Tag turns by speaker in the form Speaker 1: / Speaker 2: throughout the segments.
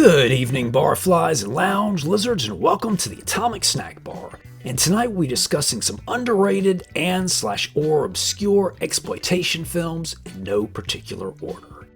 Speaker 1: Good evening, barflies and lounge lizards, and welcome to the Atomic Snack Bar. And tonight we're discussing some underrated and/or obscure exploitation films in no particular order.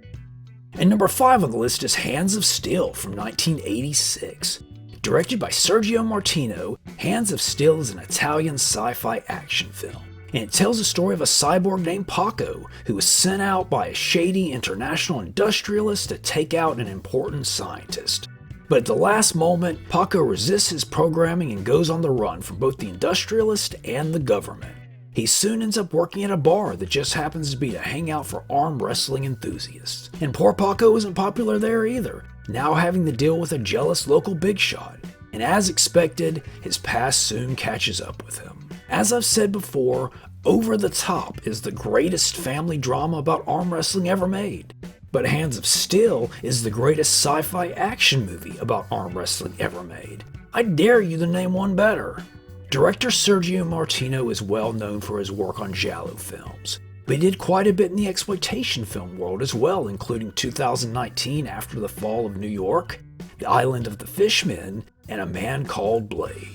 Speaker 1: And number 5 on the list is Hands of Steel from 1986. Directed by Sergio Martino, Hands of Steel is an Italian sci-fi action film. And it tells the story of a cyborg named Paco, who was sent out by a shady international industrialist to take out an important scientist. But at the last moment, Paco resists his programming and goes on the run from both the industrialist and the government. He soon ends up working at a bar that just happens to be a hangout for arm wrestling enthusiasts. And poor Paco isn't popular there either, now having to deal with a jealous local big shot. And as expected, his past soon catches up with him. As I've said before, Over the Top is the greatest family drama about arm wrestling ever made. But Hands of Steel is the greatest sci-fi action movie about arm wrestling ever made. I dare you to name one better. Director Sergio Martino is well known for his work on giallo films, but he did quite a bit in the exploitation film world as well, including 2019 After the Fall of New York, The Island of the Fishmen, and A Man Called Blade.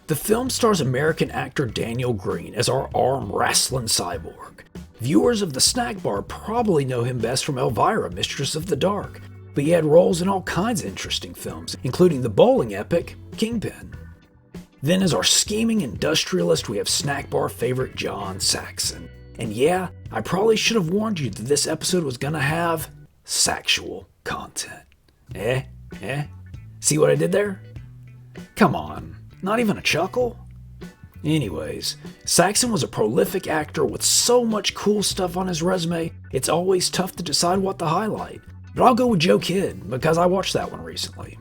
Speaker 1: The film stars American actor Daniel Green as our arm wrestling cyborg. Viewers of the Snack Bar probably know him best from Elvira, Mistress of the Dark, but he had roles in all kinds of interesting films, including the bowling epic Kingpin. Then as our scheming industrialist, we have Snack Bar favorite John Saxon. And yeah, I probably should have warned you that this episode was gonna have sexual content. See what I did there? Come on. Not even a chuckle? Anyways, Saxon was a prolific actor with so much cool stuff on his resume, it's always tough to decide what to highlight. But I'll go with Joe Kidd, because I watched that one recently.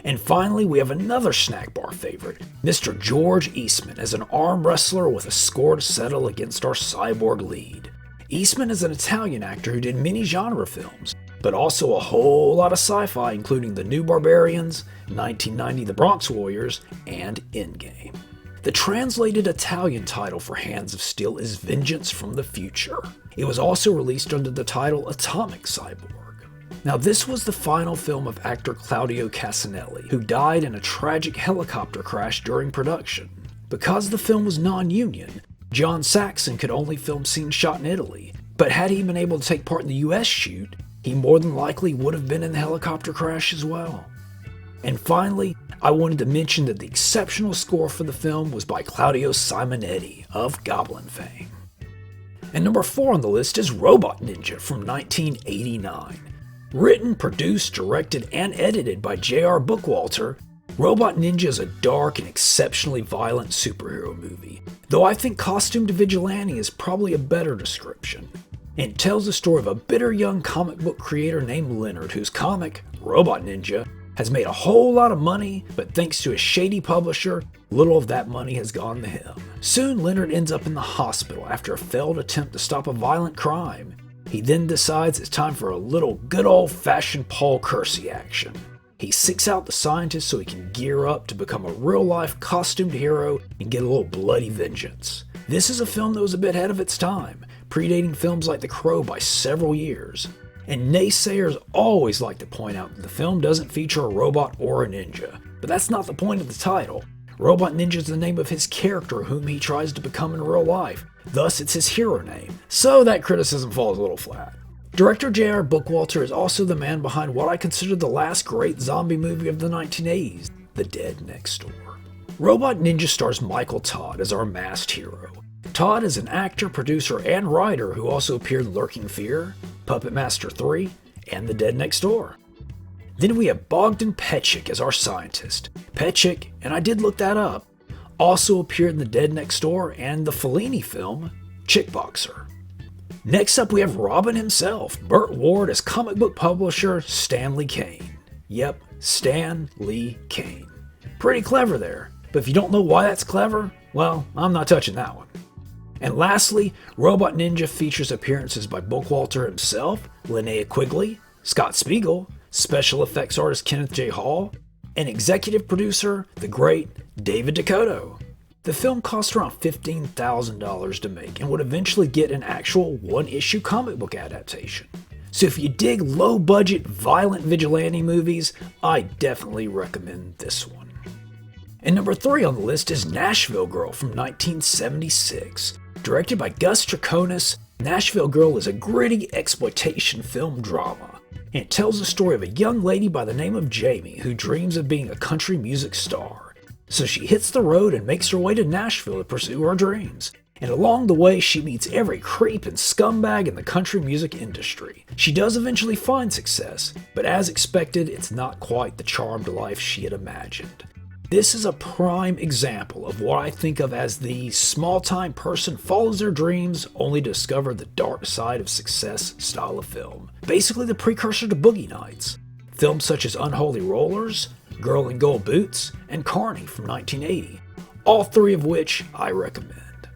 Speaker 1: And finally, we have another Snack Bar favorite, Mr. George Eastman as an arm wrestler with a score to settle against our cyborg lead. Eastman is an Italian actor who did many genre films, but also a whole lot of sci-fi, including The New Barbarians, 1990 The Bronx Warriors, and Endgame. The translated Italian title for Hands of Steel is Vengeance from the Future. It was also released under the title Atomic Cyborg. Now this was the final film of actor Claudio Casanelli, who died in a tragic helicopter crash during production. Because the film was non-union, John Saxon could only film scenes shot in Italy, but had he been able to take part in the US shoot, he more than likely would have been in the helicopter crash as well. And finally, I wanted to mention that the exceptional score for the film was by Claudio Simonetti of Goblin fame. And number 4 on the list is Robot Ninja from 1989. Written, produced, directed, and edited by J.R. Bookwalter, Robot Ninja is a dark and exceptionally violent superhero movie, though I think costumed vigilante is probably a better description. And tells the story of a bitter young comic book creator named Leonard, whose comic, Robot Ninja, has made a whole lot of money, but thanks to a shady publisher, little of that money has gone to him. Soon Leonard ends up in the hospital after a failed attempt to stop a violent crime. He then decides it's time for a little good old-fashioned Paul Kersey action. He seeks out the scientist so he can gear up to become a real-life costumed hero and get a little bloody vengeance. This is a film that was a bit ahead of its time, predating films like The Crow by several years. And naysayers always like to point out that the film doesn't feature a robot or a ninja. But that's not the point of the title. Robot Ninja is the name of his character whom he tries to become in real life. Thus, it's his hero name. So that criticism falls a little flat. Director J.R. Bookwalter is also the man behind what I consider the last great zombie movie of the 1980s, The Dead Next Door. Robot Ninja stars Michael Todd as our masked hero. Todd is an actor, producer, and writer who also appeared in Lurking Fear, Puppet Master 3, and The Dead Next Door. Then we have Bogdan Petchik as our scientist. Petchik, and I did look that up, also appeared in The Dead Next Door and the Fellini film, Chickboxer. Next up we have Robin himself, Burt Ward as comic book publisher Stanley Kane. Yep, Stan Lee Kane. Pretty clever there, but if you don't know why that's clever, well, I'm not touching that one. And lastly, Robot Ninja features appearances by Bookwalter himself, Linnea Quigley, Scott Spiegel, special effects artist Kenneth J. Hall, and executive producer, the great David Dakota. The film cost around $15,000 to make and would eventually get an actual one-issue comic book adaptation. So if you dig low-budget, violent vigilante movies, I definitely recommend this one. And number 3 on the list is Nashville Girl from 1976. Directed by Gus Triconis, Nashville Girl is a gritty exploitation film drama. And it tells the story of a young lady by the name of Jamie who dreams of being a country music star. So she hits the road and makes her way to Nashville to pursue her dreams. And along the way, she meets every creep and scumbag in the country music industry. She does eventually find success, but as expected, it's not quite the charmed life she had imagined. This is a prime example of what I think of as the small-time person follows their dreams only to discover the dark side of success style of film. Basically the precursor to Boogie Nights. Films such as Unholy Rollers, Girl in Gold Boots, and Carney from 1980. All 3 of which I recommend.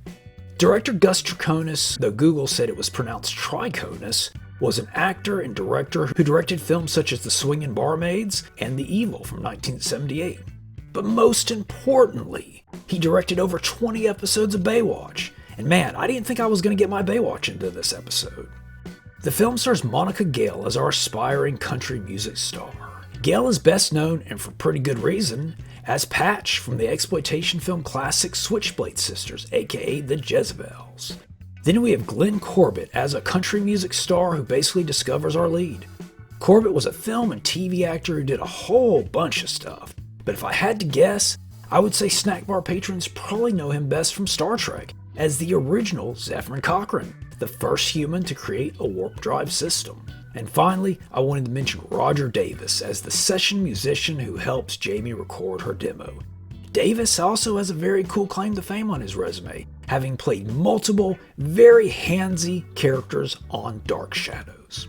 Speaker 1: Director Gus Triconis, though Google said it was pronounced Triconis, was an actor and director who directed films such as The Swingin' Barmaids and The Evil from 1978. But most importantly, he directed over 20 episodes of Baywatch. And man, I didn't think I was going to get my Baywatch into this episode. The film stars Monica Gale as our aspiring country music star. Gale is best known, and for pretty good reason, as Patch from the exploitation film classic Switchblade Sisters, aka the Jezebels. Then we have Glenn Corbett as a country music star who basically discovers our lead. Corbett was a film and TV actor who did a whole bunch of stuff, but if I had to guess, I would say snack bar patrons probably know him best from Star Trek as the original Zefram Cochrane, the first human to create a warp drive system. And finally, I wanted to mention Roger Davis as the session musician who helps Jamie record her demo. Davis also has a very cool claim to fame on his resume, having played multiple, very handsy characters on Dark Shadows.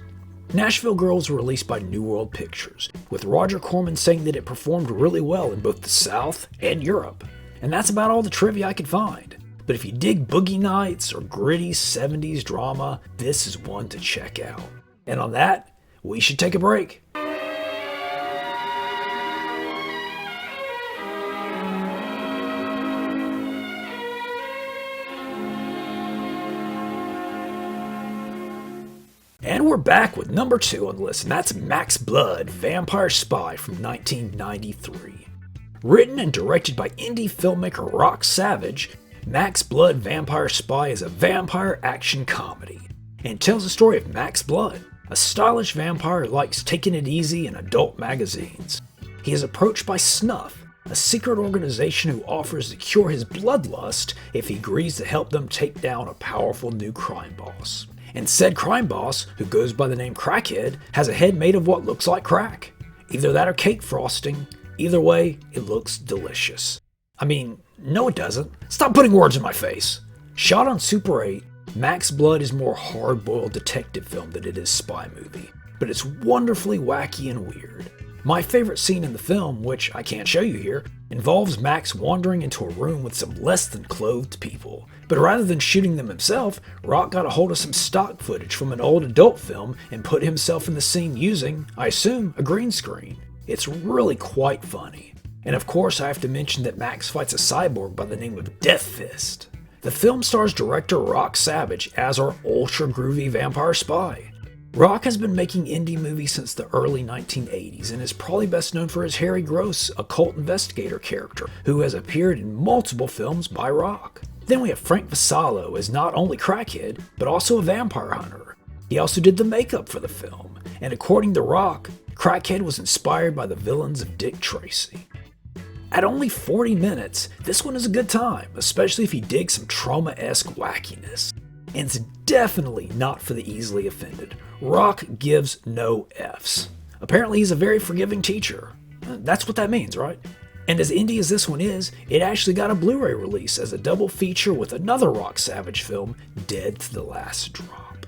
Speaker 1: Nashville Girl was released by New World Pictures, with Roger Corman saying that it performed really well in both the South and Europe. And that's about all the trivia I could find. But if you dig Boogie Nights or gritty 70s drama, this is one to check out. And on that, we should take a break. And we're back with number 2 on the list, and that's Maxx Blood, Vampire Spy from 1993. Written and directed by indie filmmaker Rock Savage, Maxx Blood Vampire Spy is a vampire action comedy, and tells the story of Maxx Blood, a stylish vampire who likes taking it easy in adult magazines. He is approached by Snuff, a secret organization who offers to cure his bloodlust if he agrees to help them take down a powerful new crime boss. And said crime boss, who goes by the name Crackhead, has a head made of what looks like crack. Either that or cake frosting. Either way, it looks delicious. I mean, no it doesn't. Stop putting words in my face. Shot on Super 8, Maxx Blood is more hard-boiled detective film than it is spy movie, but it's wonderfully wacky and weird. My favorite scene in the film, which I can't show you here, involves Max wandering into a room with some less than clothed people. But rather than shooting them himself, Rock got a hold of some stock footage from an old adult film and put himself in the scene using, I assume, a green screen. It's really quite funny. And of course I have to mention that Max fights a cyborg by the name of Death Fist. The film stars director Rock Savage as our ultra groovy vampire spy. Rock has been making indie movies since the early 1980s and is probably best known for his Harry Gross occult investigator character, who has appeared in multiple films by Rock. Then we have Frank Vassallo as not only Crackhead, but also a vampire hunter. He also did the makeup for the film, and according to Rock, Crackhead was inspired by the villains of Dick Tracy. At only 40 minutes, this one is a good time, especially if you dig some trauma-esque wackiness. And it's definitely not for the easily offended. Rock gives no Fs. Apparently he's a very forgiving teacher. That's what that means, right? And as indie as this one is, it actually got a Blu-ray release as a double feature with another Rock Savage film, Dead to the Last Drop.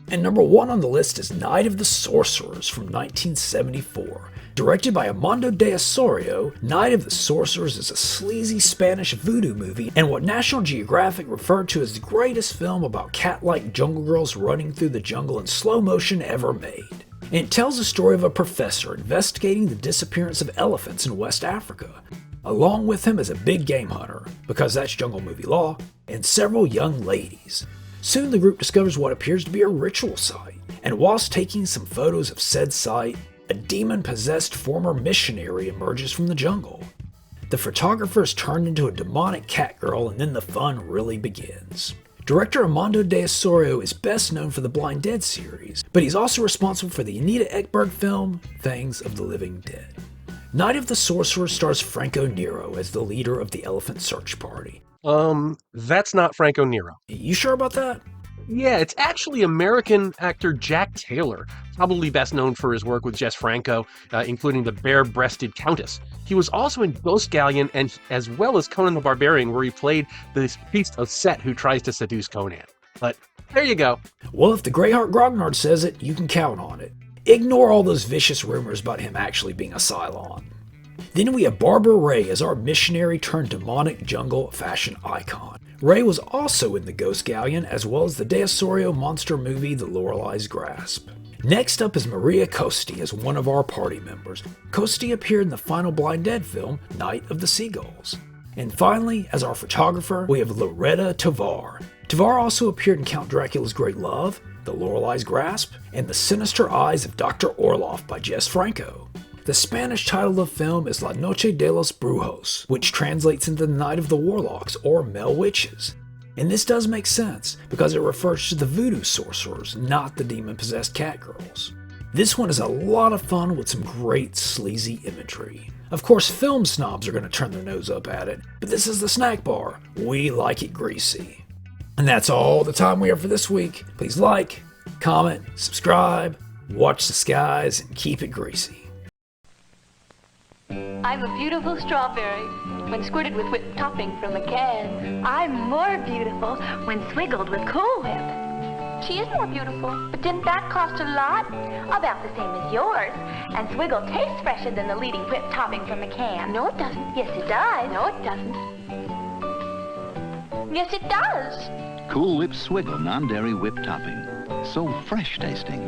Speaker 1: And number 1 on the list is Night of the Sorcerers from 1974. Directed by Armando de Osorio, Night of the Sorcerers is a sleazy Spanish voodoo movie and what National Geographic referred to as the greatest film about cat-like jungle girls running through the jungle in slow motion ever made. And it tells the story of a professor investigating the disappearance of elephants in West Africa. Along with him is a big game hunter, because that's jungle movie law, and several young ladies. Soon the group discovers what appears to be a ritual site, and whilst taking some photos of said site, a demon-possessed former missionary emerges from the jungle. The photographer is turned into a demonic cat girl, and then the fun really begins. Director Armando de Osorio is best known for the Blind Dead series, but he's also responsible for the Anita Ekberg film, Fangs of the Living Dead. Night of the Sorcerers stars Franco Nero as the leader of the Elephant Search Party.
Speaker 2: That's not Franco Nero.
Speaker 1: You sure about that?
Speaker 2: Yeah, it's actually American actor Jack Taylor, probably best known for his work with Jess Franco, including The Bare-Breasted Countess. He was also in Ghost Galleon and as well as Conan the Barbarian, where he played this priest of Set who tries to seduce Conan. But there you go.
Speaker 1: Well, if the Greyhawk Grognard says it, you can count on it. Ignore all those vicious rumors about him actually being a Cylon. Then we have Barbara Ray as our missionary turned demonic jungle fashion icon. Ray was also in the Ghost Galleon as well as the De Osorio monster movie The Lorelei's Grasp. Next up is Maria Costi as one of our party members. Costi appeared in the final Blind Dead film, Night of the Seagulls. And finally, as our photographer, we have Loretta Tovar. Tovar also appeared in Count Dracula's Great Love, The Lorelei's Grasp, and The Sinister Eyes of Dr. Orloff by Jess Franco. The Spanish title of the film is La Noche de los Brujos, which translates into The Night of the Warlocks or Male Witches. And this does make sense, because it refers to the voodoo sorcerers, not the demon-possessed cat girls. This one is a lot of fun with some great sleazy imagery. Of course, film snobs are going to turn their nose up at it, but this is the snack bar. We like it greasy. And that's all the time we have for this week. Please like, comment, subscribe, watch the skies, and keep it greasy.
Speaker 3: I'm a beautiful strawberry when squirted with whipped topping from a can. I'm more beautiful when swiggled with Cool Whip. She is more beautiful, but didn't that cost a lot? About the same as yours. And Swiggle tastes fresher than the leading whipped topping from a can. No, it doesn't. Yes, it does. No, it doesn't. Yes, it does.
Speaker 4: Cool Whip Swiggle non-dairy whipped topping. So fresh tasting.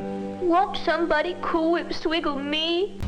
Speaker 3: Won't somebody Cool Whip Swiggle me?